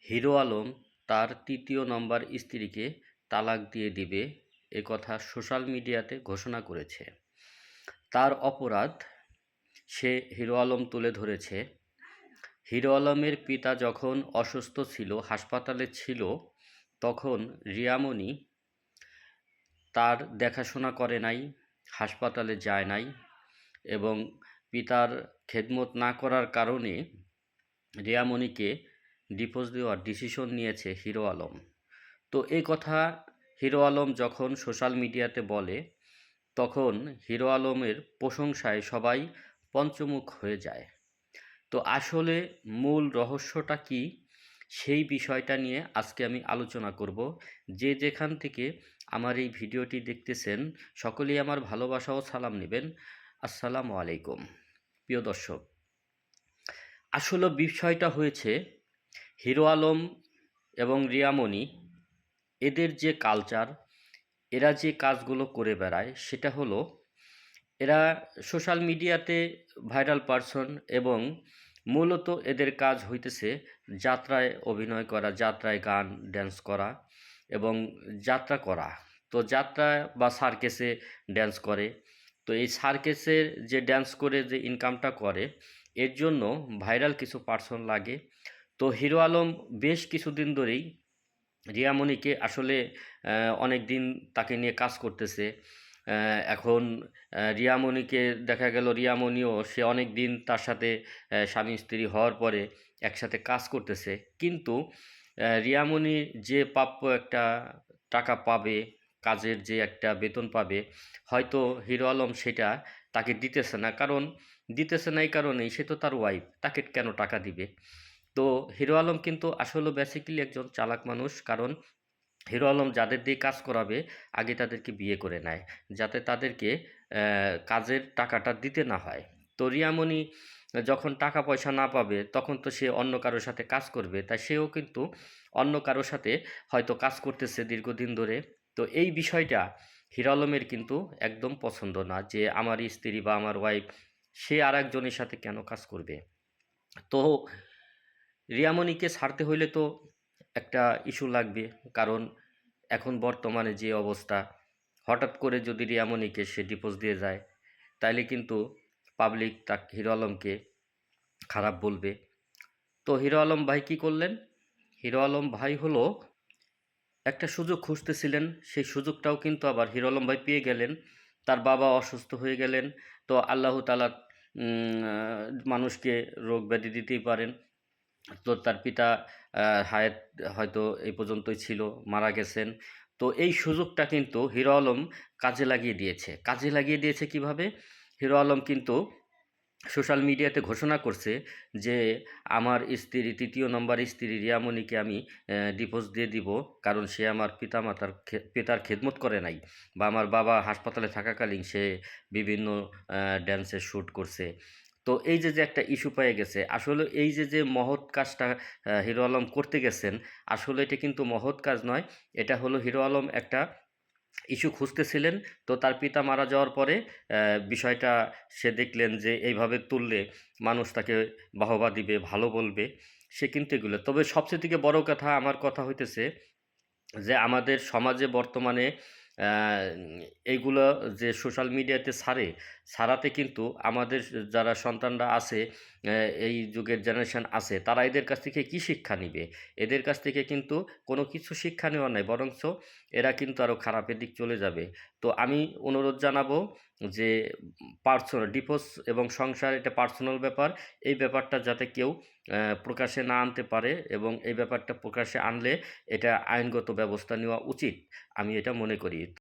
Hero Alam তার তৃতীয় নম্বর স্ত্রীকে তালাক দিয়ে দিবে একথা সোশ্যাল মিডিয়াতে ঘোষণা করেছে। তার অপরাধ সে হিরো আলম তুলে ধরেছে। হিরো আলমের পিতা যখন অসুস্থ ছিল, হাসপাতালে ছিল, তখন রিয়ামণি তার দেখাশোনা করে নাই, হাসপাতালে যায় নাই এবং পিতার খেদমত না করার কারণে রিয়ামণিকে ডিভোর্স দেওয়ার ডিসিশন নিয়েছে হিরো আলম। তো এই কথা হিরো আলম যখন সোশ্যাল মিডিয়াতে বলে, তখন হিরো আলমের প্রশংসায় সবাই পঞ্চমুখ হয়ে যায়। তো আসলে মূল রহস্যটা কি, সেই বিষয়টা নিয়ে আজকে আমি আলোচনা করব। যে যেখান থেকে আমার এই ভিডিওটি দেখতেছেন, সকলেই আমার ভালোবাসা ও সালাম নেবেন। আসসালামু আলাইকুম। প্রিয় দর্শক, আসলে বিষয়টা হয়েছে হিরো আলম এবং রিয়ামণি, এদের যে কালচার, এরা যে কাজগুলো করে বেড়ায় সেটা হলো, এরা সোশ্যাল মিডিয়াতে ভাইরাল পারসন এবং মূলত এদের কাজ হইতেছে যাত্রায় অভিনয় করা, যাত্রায় গান ড্যান্স করা এবং যাত্রা করা। তো যাত্রা বা সার্কেসে ড্যান্স করে। তো এই সার্কেসের যে ড্যান্স করে যে ইনকামটা করে, এর জন্য ভাইরাল কিছু পারসন লাগে। তো হিরো আলম বেশ কিছুদিন ধরেই রিয়ামণিকে আসলে অনেক দিন তাকে নিয়ে কাজ করতেছে। এখন রিয়ামণিকে দেখা গেল, রিয়ামণিও সে অনেক দিন তার সাথে স্বামী স্ত্রী হওয়ার পরে একসাথে কাজ করতেছে। কিন্তু রিয়ামণি যে প্রাপ্য একটা টাকা পাবে, কাজের যে একটা বেতন পাবে, হয়তো হিরো আলম সেটা তাকে দিতেছে না। কারণ দিতেছে না এই কারণেই, সে তো তার ওয়াইফ, তাকে কেন টাকা দিবে? তো হিরো আলম কিন্তু আসলে বেসিক্যালি একজন চালাক মানুষ। কারণ হিরো আলম যাদের দিয়ে কাজ করাবে, আগে তাদেরকে বিয়ে করে নেয়, যাতে তাদেরকে কাজের টাকাটা দিতে না হয়। তো রিয়ামণি যখন টাকা পয়সা না পাবে, তখন তো সে অন্য কারোর সাথে কাজ করবে, তাই সেও কিন্তু অন্য কারোর সাথে হয়তো কাজ করতেছে দীর্ঘদিন ধরে। তো এই বিষয়টা হিরো আলমের কিন্তু একদম পছন্দ না, যে আমার স্ত্রী বা আমার ওয়াইফ সে আর একজনের সাথে কেন কাজ করবে। তো রিয়ামণিকে ছাড়তে হইলে তো একটা ইস্যু লাগবে। কারণ এখন বর্তমানে যে অবস্থা, হঠাৎ করে যদি রিয়ামণিকে সে ডিভোর্স দিয়ে যায়, তাইলে কিন্তু পাবলিক হিরো আলমকে খারাপ বলবে। তো হিরো আলম ভাই কী করলেন? হিরো আলম ভাই হলো একটা সুযোগ খুঁজতেছিলেন, সেই সুযোগটাও কিন্তু আবার হিরো আলম ভাই পেয়ে গেলেন। তার বাবা অসুস্থ হয়ে গেলেন। তো আল্লাহ তাআলা মানুষকে রোগ ব্যাধি দিতেই পারেন। তো তার পিতা হায়াত হয়তো এই পর্যন্তই ছিল, মারা গেছেন। তো এই সুযোগটা কিন্তু হিরো আলম কাজে লাগিয়ে দিয়েছে। কাজে লাগিয়ে দিয়েছে কিভাবে? হিরো আলম কিন্তু সোশ্যাল মিডিয়াতে ঘোষণা করছে যে, আমার স্ত্রী, তৃতীয় নম্বর স্ত্রী রিয়ামণিকে আমি ডিভোর্স দিয়ে দিব। কারণ সে আমার পিতার খেদমত করে নাই, বা আমার বাবা হাসপাতালে থাকাকালীন সে বিভিন্ন ড্যান্সের শ্যুট করছে। তো এই যে একটা ইস্যু পেয়ে গেছে, আসলে এই যে মহৎ কাজটা হিরো আলম করতে গেছেন, আসলে এটা কিন্তু মহৎ কাজ নয়। এটা হলো হিরো আলম একটা ইস্যু খুঁজতেছিলেন। তো তার পিতা মারা যাওয়ার পরে বিষয়টা সে দেখলেন যে এইভাবে তুললে মানুষ তাকে বাহবা দিবে, ভালো বলবে। সে কিন্তু এগুলো, তবে সবচেয়ে থেকে বড় কথা, আমার কথা হইতেছে যে আমাদের সমাজে বর্তমানে আ এইগুলো যে সোশ্যাল মিডিয়াতে ছাড়াতে কিন্তু আমাদের যারা সন্তানরা আছে, এই যুগের জেনারেশন আছে, তারা এদের কাছ থেকে কি শিক্ষা নিবে? এদের কাছ থেকে কিন্তু কোনো কিছু শিক্ষা নেওয়ার নাই, বরঞ্চ এরা কিন্তু আরও খারাপের দিক চলে যাবে। তো আমি অনুরোধ জানাবো যে পার্সোনাল ডিভোর্স এবং সংসার এটা পার্সোনাল ব্যাপার। এই ব্যাপারটা যাতে কেউ প্রকাশ্যে না আনতে পারে, এবং এই ব্যাপারটা প্রকাশ্যে আনলে এটা আইনগত ব্যবস্থা নেওয়া উচিত, আমি এটা মনে করি।